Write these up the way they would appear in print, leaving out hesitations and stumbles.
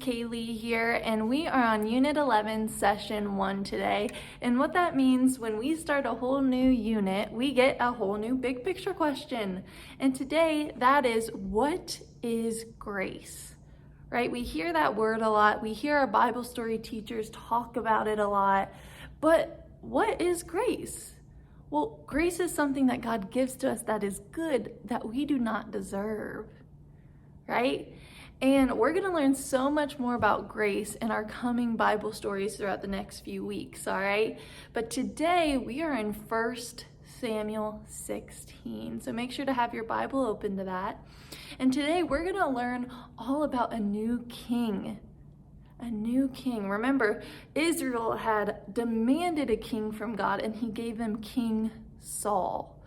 Kaylee here, and we are on Unit 11, Session 1 today. And what that means, when we start a whole new unit, we get a whole new big picture question. And today, that is, what is grace? Right? We hear that word a lot. We hear our Bible story teachers talk about it a lot. But what is grace? Well, grace is something that God gives to us that is good, that we do not deserve, right? And we're going to learn so much more about grace in our coming Bible stories throughout the next few weeks, all right? But today we are in 1 Samuel 16. So make sure to have your Bible open to that. And today we're going to learn all about a new king. A new king. Remember, Israel had demanded a king from God, and he gave them King Saul.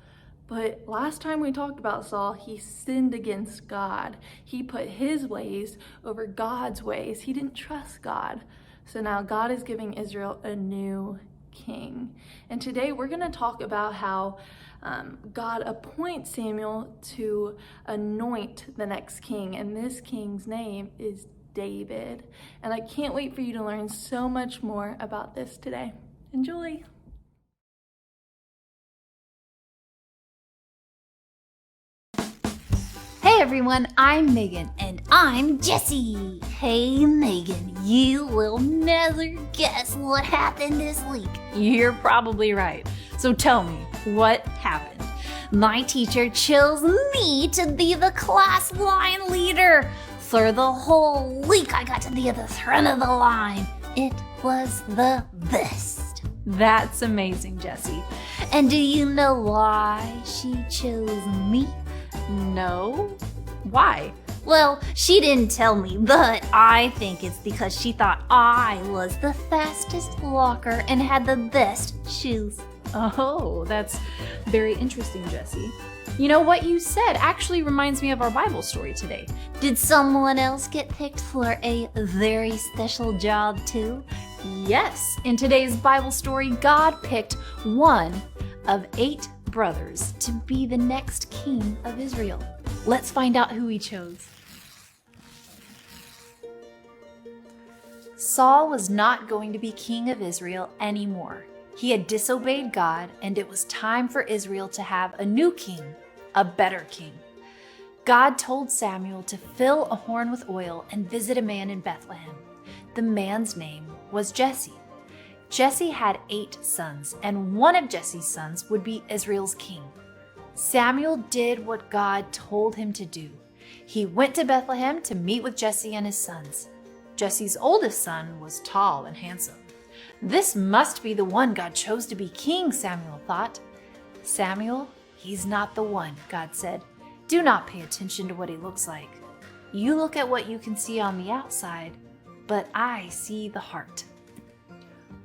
But last time we talked about Saul, he sinned against God. He put his ways over God's ways. He didn't trust God. So now God is giving Israel a new king. And today we're going to talk about how God appoints Samuel to anoint the next king. And this king's name is David. And I can't wait for you to learn so much more about this today. Enjoy. Hey everyone, I'm Megan. And I'm Jessie. Hey Megan, you will never guess what happened this week. You're probably right. So tell me, what happened? My teacher chose me to be the class line leader. For the whole week, I got to be at the front of the line. It was the best. That's amazing, Jessie. And do you know why she chose me? No? Why? Well, she didn't tell me, but I think it's because she thought I was the fastest walker and had the best shoes. Oh, that's very interesting, Jessie. You know, what you said actually reminds me of our Bible story today. Did someone else get picked for a very special job too? Yes, in today's Bible story, God picked one of 8 brothers to be the next king of Israel. Let's find out who he chose. Saul was not going to be king of Israel anymore. He had disobeyed God, and it was time for Israel to have a new king, a better king. God told Samuel to fill a horn with oil and visit a man in Bethlehem. The man's name was Jesse. Jesse had 8 sons, and one of Jesse's sons would be Israel's king. Samuel did what God told him to do. He went to Bethlehem to meet with Jesse and his sons. Jesse's oldest son was tall and handsome. This must be the one God chose to be king, Samuel thought. Samuel, he's not the one, God said. Do not pay attention to what he looks like. You look at what you can see on the outside, but I see the heart.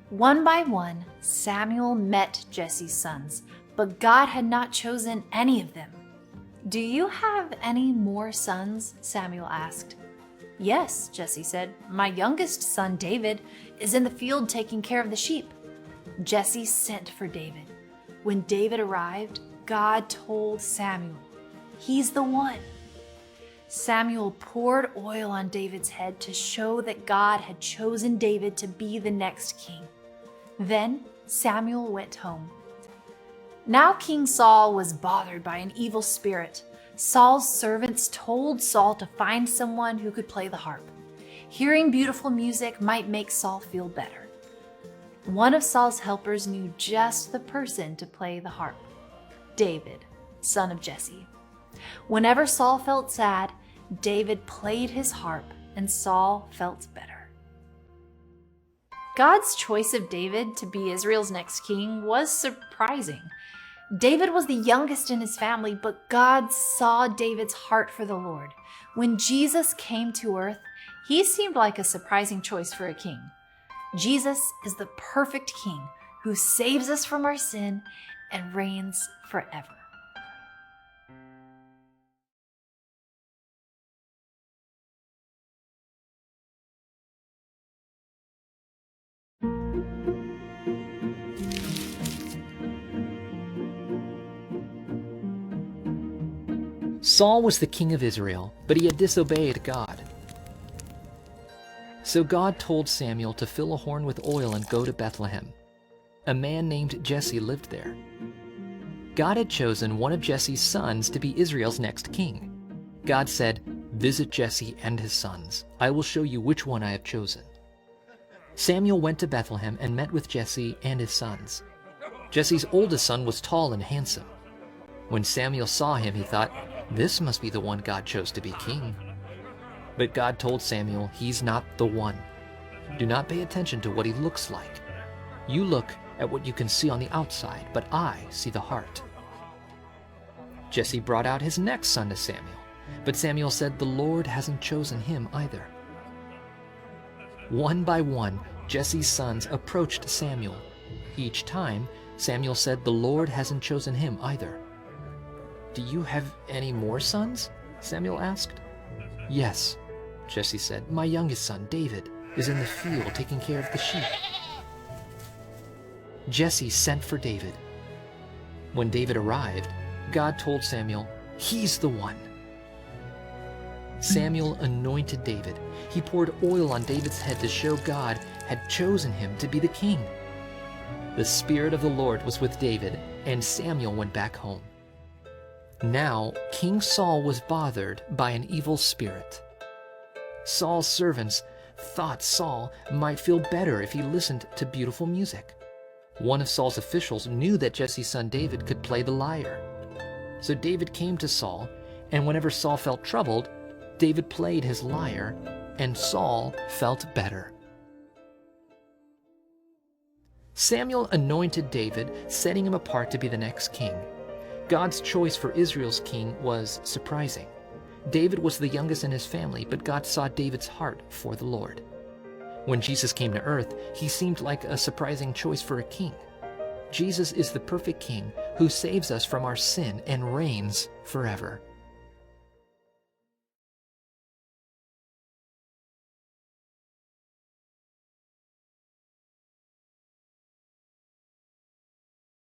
One by one, Samuel met Jesse's sons, but God had not chosen any of them. Do you have any more sons? Samuel asked. Yes, Jesse said. My youngest son, David, is in the field taking care of the sheep. Jesse sent for David. When David arrived, God told Samuel, he's the one. Samuel poured oil on David's head to show that God had chosen David to be the next king. Then Samuel went home. Now King Saul was bothered by an evil spirit. Saul's servants told Saul to find someone who could play the harp. Hearing beautiful music might make Saul feel better. One of Saul's helpers knew just the person to play the harp, David, son of Jesse. Whenever Saul felt sad, David played his harp and Saul felt better. God's choice of David to be Israel's next king was surprising. David was the youngest in his family, but God saw David's heart for the Lord. When Jesus came to earth, he seemed like a surprising choice for a king. Jesus is the perfect king who saves us from our sin and reigns forever. Saul was the king of Israel, but he had disobeyed God. So God told Samuel to fill a horn with oil and go to Bethlehem. A man named Jesse lived there. God had chosen one of Jesse's sons to be Israel's next king. God said, "Visit Jesse and his sons. I will show you which one I have chosen." Samuel went to Bethlehem and met with Jesse and his sons. Jesse's oldest son was tall and handsome. When Samuel saw him, he thought, "This must be the one God chose to be king." But God told Samuel, "He's not the one. Do not pay attention to what he looks like. You look at what you can see on the outside, but I see the heart." Jesse brought out his next son to Samuel, but Samuel said, "The Lord hasn't chosen him either." One by one, Jesse's sons approached Samuel. Each time, Samuel said, "The Lord hasn't chosen him either." "Do you have any more sons?" Samuel asked. "Yes," Jesse said. "My youngest son, David, is in the field taking care of the sheep." Jesse sent for David. When David arrived, God told Samuel, "He's the one." Samuel anointed David. He poured oil on David's head to show God had chosen him to be the king. The Spirit of the Lord was with David, and Samuel went back home. Now, King Saul was bothered by an evil spirit. Saul's servants thought Saul might feel better if he listened to beautiful music. One of Saul's officials knew that Jesse's son David could play the lyre. So David came to Saul, and whenever Saul felt troubled, David played his lyre, and Saul felt better. Samuel anointed David, setting him apart to be the next king. God's choice for Israel's king was surprising. David was the youngest in his family, but God saw David's heart for the Lord. When Jesus came to earth, he seemed like a surprising choice for a king. Jesus is the perfect king who saves us from our sin and reigns forever.